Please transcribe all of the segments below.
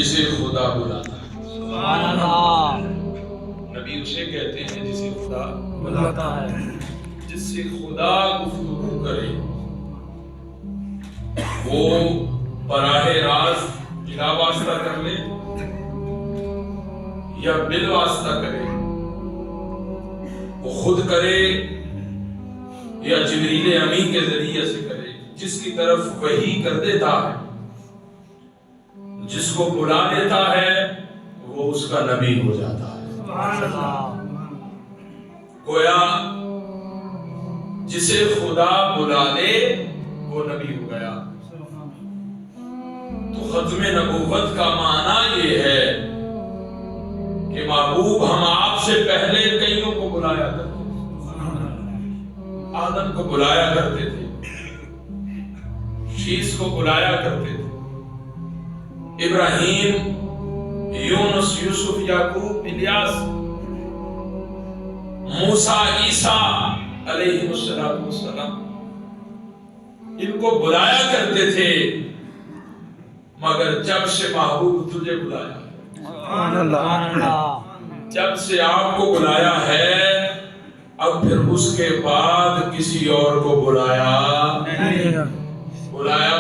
جسے خدا بلاتا ہے. سبحان اللہ. نبی اسے کہتے ہیں جسے خدا بلاتا ہے. جس سے خدا گفتگو کرے وہ براہ راست بلا واسطہ کر لے یا بال واسطہ کرے، وہ خود کرے یا جبریل امین کے ذریعے سے کرے، جس کی طرف وحی کر دیتا ہے، جس کو بلا دیتا ہے وہ اس کا نبی ہو جاتا ہے. سبحان اللہ. گویا جسے خدا بلا لے وہ نبی ہو گیا. تو ختم نبوت کا معنی یہ ہے کہ محبوب ہم آپ سے پہلے کئیوں کو بلایا کرتے تھے. آدم کو بلایا کرتے تھے، شیس کو بلایا کرتے تھے، ابراہیم، یونس، یوسف، یعقوب، الیاس، موسیٰ، عیسیٰ علیہ السلام ان کو بلایا کرتے تھے. مگر جب سے محبوب تجھے بلایا، سبحان اللہ. جب سے آپ کو بلایا ہے، اب پھر اس کے بعد کسی اور کو بلایا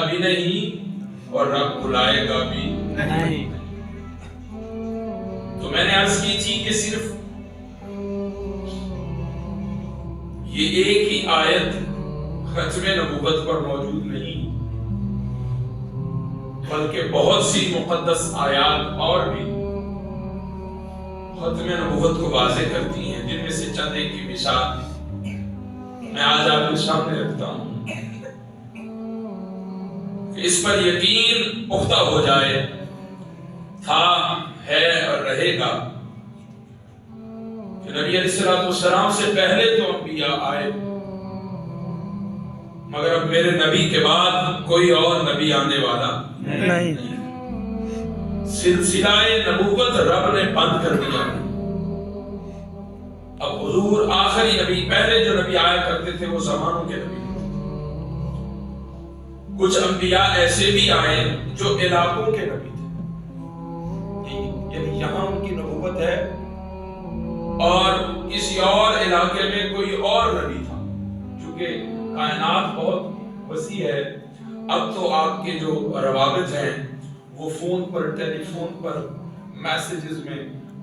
بھی نہیں اور رب بلائے گا بھی نہیں. تو میں نے عرض کی تھی کہ صرف یہ ایک ہی آیت ختم نبوت پر موجود نہیں، بلکہ بہت سی مقدس آیات اور بھی ختم نبوت کو واضح کرتی ہیں، جن میں سے چند ایک کی مثال میں آج آپ کے سامنے رکھتا ہوں کہ اس پر یقین پختہ ہو جائے، تھا، ہے اور رہے گا کہ نبی علیہ السلام سے پہلے تو انبیاء آئے، مگر اب میرے نبی کے بعد کوئی اور نبی آنے والا نہیں. سلسلہ نبوت رب نے بند کر دیا. اب حضور آخری نبی، پہلے جو نبی آیا کرتے تھے وہ زمانوں کے نبی. کچھ انبیاء ایسے بھی آئے جو علاقوں کے نبی تھے، یعنی یہاں ان کی نبوت ہے اور کسی اور علاقے میں کوئی اور نبی تھا. چونکہ کائنات بہت وسیع ہے، اب تو آپ کے جو روابط ہیں وہ فون پر، ٹیلی فون پر، میسیجز میں،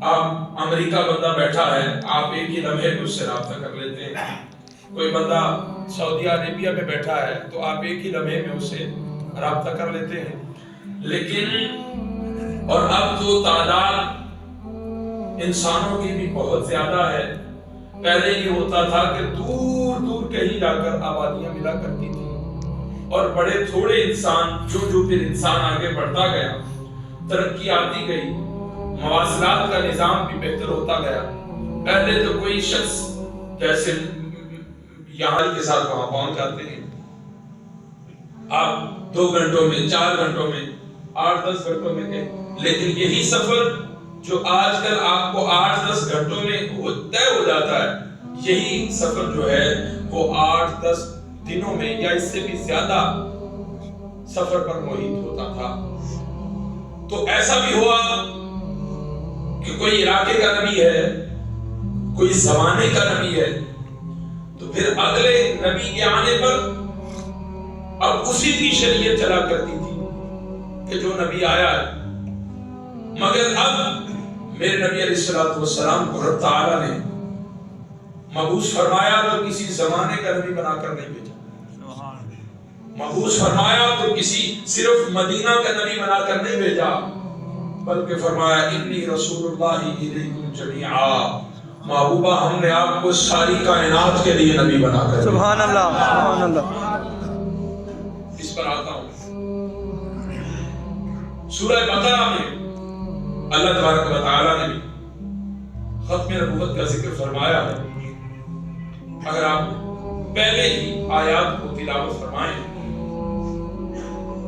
آپ امریکہ بندہ بیٹھا ہے، آپ ایک ہی لمحے میں اس سے رابطہ کر لیتے ہیں. کوئی بندہ سعودی عربیہ میں بیٹھا ہے تو آپ ایک ہی لمحے میں اس سے رابطہ کر لیتے ہیں. لیکن اور اب تو تعداد انسانوں کی بھی بہت زیادہ ہے. پہلے یہ ہوتا تھا کہ دور دور کہیں جا کر آبادیاں ملا کرتی تھی اور بڑے تھوڑے انسان، جو پھر انسان آگے بڑھتا گیا، ترقی آتی گئی، مواصلات کا نظام بھی بہتر ہوتا گیا. پہلے تو کوئی شخص جیسے یہاں کے ساتھ وہاں پہنچ جاتے ہیں، آپ 2 گھنٹوں میں، 4 گھنٹوں میں، 8-10 گھنٹوں میں کہیں. لیکن یہی سفر جو آج کل آپ کو 8-10 گھنٹوں میں طے ہو جاتا ہے، یہی سفر جو ہے وہ 8-10 دنوں میں یا اس سے بھی زیادہ سفر پر محیط ہوتا تھا. تو ایسا بھی ہوا کہ کوئی علاقے کا نبی ہے، کوئی زمانے کا نبی ہے، تو پھر اگلے نبی کے آنے پر اب اسی کی شریعت چلا کرتی تھی کہ جو نبی آیا ہے. مگر اب میرے نبی علیہ السلام کو رب تعالیٰ نے مبعوث فرمایا تو کسی زمانے کا نبی بنا کر نہیں بھیجا. مبعوث فرمایا تو کسی صرف مدینہ کا نبی بنا کر نہیں بھیجا، بلکہ فرمایا انی رسول اللہ الیکم جمیعا. محبوبہ ہم نے آپ کو ساری کائنات کے لیے نبی بنا کر. سبحان اللہ. سبحان اللہ. اس پر آتا ہوں. سورہ بقرہ میں اللہ تبارک و تعالیٰ نے بھی ختم نبوت کا ذکر فرمایا ہے. اگر آپ پہلے ہی آیات کو تلاوت فرمائیں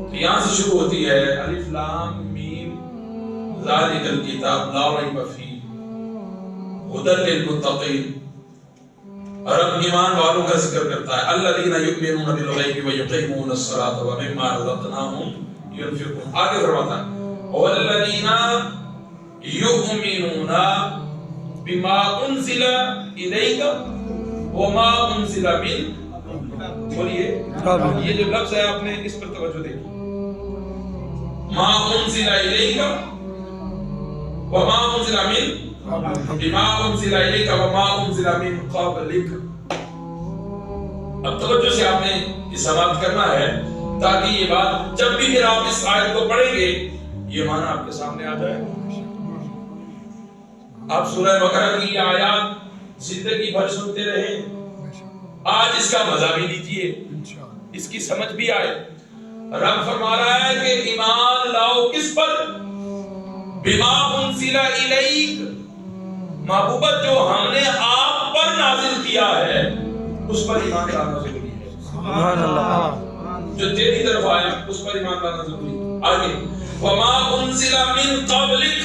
تو یہاں سے شروع ہوتی ہے الف لام میم ذالک الکتاب لا ریب فیہ ھدی للمتقین. اور اب ایمان والوں کا ذکر کرتا ہے الذین یؤمنون بالغیب ویقیمون الصلاۃ ومما رزقناہم ينفقون. آگے فرماتا ہے والذین والذین یؤمنون بما انزل الیک وما انزل من، بولیے یہ جو لفظ ہے آپ نے اس پر توجہ دیکھی، ما انزل الیک وما انزل من، بما انزل الیک وما انزل من قبلک. اب توجہ سے آپ نے یہ سماعت کرنا ہے تاکہ یہ بات جب بھی پھر آپ اس آیت کو پڑھیں گے یہ معنی آپ کے سامنے آ جائے. آپ سورہ بقرہ کی یہ آیات زندگی بھر سنتے رہیں، آج اس کا مزہ بھی لیجئے، اس کی سمجھ بھی آئے. رب فرما رہا ہے کہ ایمان لاؤ کس پر؟ بما انزل الیک، محبوبت جو ہم نے آپ پر نازل کیا ہے اس پر ایمان لانا ضروری ہے. سبحان اللہ. جو تیری طرف آیا اس پر ایمان لانا ضروری ہے. آگے وما انزل من قبلک،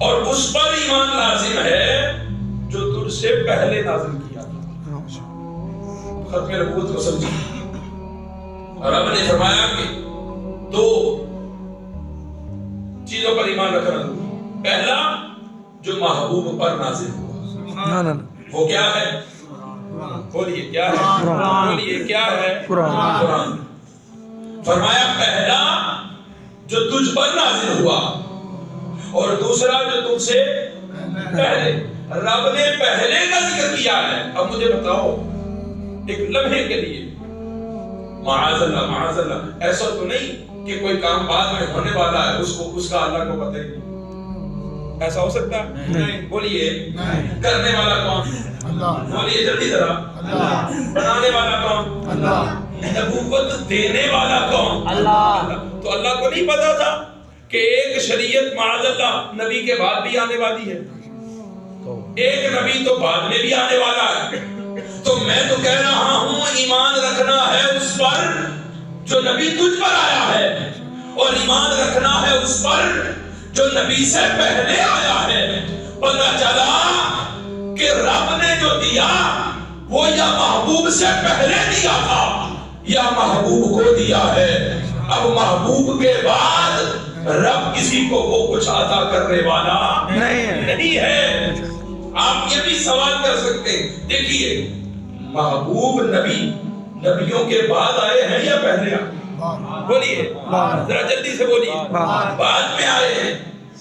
اور اس پر ایمان لازم ہے جو تجھ سے پہلے نازل کیا تھا. ختم نبوت کو سمجھیں. رب نے فرمایا کہ دو چیزوں پر ایمان رکھنا ضروری ہے. پہلا جو محبوب پر نازل ہوا، سبحان اللہ. وہ کیا ہے؟ بولیے کیا ہے؟ بولیے کیا ہے؟ قرآن. فرمایا پہلا جو تجھ پر نازل ہوا، اور دوسرا جو تم سے پہلے. رب نے پہلے کا ذکر کیا ہے. اب مجھے بتاؤ ایک لمحے کے لیے، معاذ اللہ معاذ اللہ، ایسا تو نہیں کہ کوئی کام بعد میں ہونے والا ہے اس کا اللہ کو پتہ ہی، ایسا ہو سکتا ہے؟ نہیں. بولیے کرنے والا کون؟ اللہ. بولیے جلدی ذرا. اللہ. بنانے والا کون؟ اللہ. نبوت دینے والا کون؟ اللہ. تو اللہ کو نہیں پتا تھا کہ ایک شریعت معاذ اللہ نبی کے بعد بھی آنے والی ہے، ایک نبی تو بعد میں بھی آنے والا ہے. تو میں تو کہہ رہا ہوں ایمان رکھنا ہے اس پر جو نبی تجھ پر آیا ہے، اور ایمان رکھنا ہے اس پر جو نبی سے پہلے آیا ہے. پتہ چلا کہ رب نے جو دیا وہ یا محبوب سے پہلے دیا تھا یا محبوب کو دیا ہے. اب محبوب کے بعد رب کسی کو وہ کچھ عطا کرنے والا نہیں ہے. آپ یہ بھی سوال کر سکتے ہیں، دیکھیے محبوب نبیوں کے بعد آئے ہیں یا پہلے آئے؟ بولیے ذرا جلدی سے بولیے. بعد میں آئے ہیں،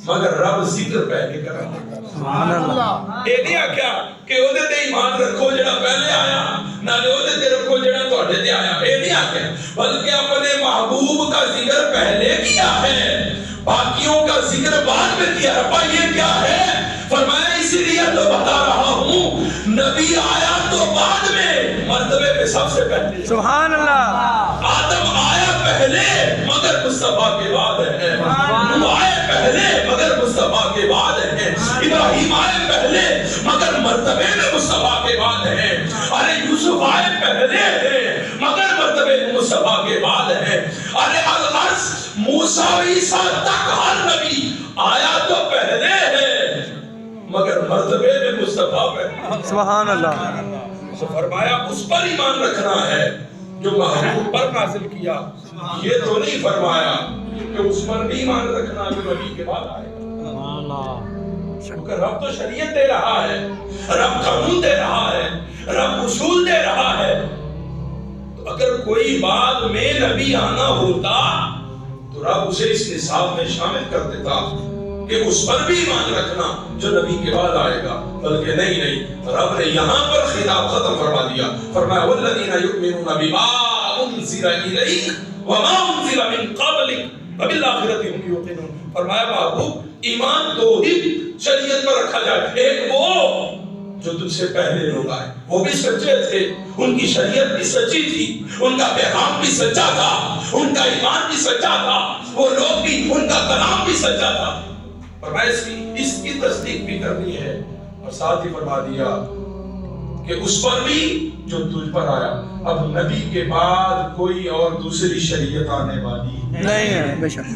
مگر رب ذکر پہلے کر رہا ہے. یہ نہیں آکھیا کہ وہ تے ایمان رکھو جڑا پہلے آیا، نہ وہ تے رکھو جڑا تواڈے تے آیا. یہ نہیں آکھیا، بلکہ اپنے محبوب کا ذکر پہلے کیا ہے، باقیوں کا ذکر بعد میں کیا. ربا یہ کیا ہے؟ فرمایا اسی لیے تو بتا رہا ہوں نبی آیا تو بعد میں، مرتبے پہ سب سے پہلے. سبحان اللہ. آدم آیا پہلے مگر مصطفیٰ کے بعد ہے. نوح آئے پہلے مگر مصطفیٰ کے بعد ہے. ابراہیم آئے پہلے مگر مرتبے میں مصطفیٰ کے بعد ہے. ارے یوسف آئے پہلے ہیں مگر مرتبے میں مصطفیٰ کے بعد ہے. ارے الغرض موسیٰ و عیسیٰ تک ہر نبی آیا تو پہلے ہے مگر مرتبے میں مصطفیٰ پہ. سبحان اللہ. تو فرمایا اس پر ایمان رکھنا ہے جو محبوب پر نازل کیا. یہ تو نہیں فرمایا کہ اس پر بھی ایمان رکھنا جو نبی کے بعد آئے. کیونکہ رب تو شریعت دے رہا ہے، رب قانون دے رہا ہے، رب اصول دے رہا ہے. تو اگر کوئی بعد میں نبی آنا ہوتا تو رب اسے اس نصاب میں شامل کر دیتا کہ اس پر بھی ایمان رکھنا جو نبی کے بعد آئے گا. بلکہ نہیں، رب نے یہاں پر خطاب ختم فرما دیا. فرمایا والذین یؤمنون بما انزل الیک وما انزل من قبلک وبالآخرۃ هم یوقنون. فرمایا محبوب ایمان دو ہی شریعت پر رکھا جائے. ایک وہ جو تجھ سے پہلے لوگ آئے وہ بھی سچے تھے، ان کی شریعت بھی سچی تھی، ان کا پیغام بھی سچا تھا، ان کا ایمان بھی سچا تھا، وہ لوگ بھی، ان کا کلام بھی سچا تھا. فرمایا اس کی تصدیق بھی کرنی ہے. اور ساتھ ہی فرما دیا کہ اس پر بھی جو تجھ پر آیا. اب نبی کے بعد کوئی اور دوسری شریعت آنے والی نہیں ہے بے شک.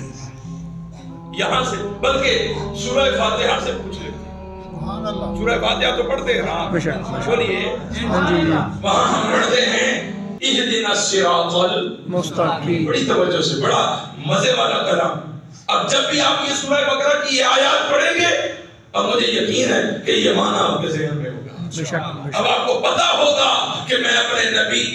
یہاں سے بلکہ سورہ فاتحہ سے پوچھ لیتے ہیں. سورہ فاتحہ تو پڑھتے ہیں نا بے شک. بولیے وہاں ہم پڑھتے ہیں اہدنا الصراط المستقیم. بڑی توجہ سے، بڑا مزے والا کلام. اب جب بھی آپ یہ سورہ بقرہ کی یہ آیات پڑھیں گے اب مجھے یقین ہے کہ یہ معنی آپ کے ذہن میں ہوگا. بے شک، بے شک. اب آپ کو پتا ہوگا کہ میں اپنے نبی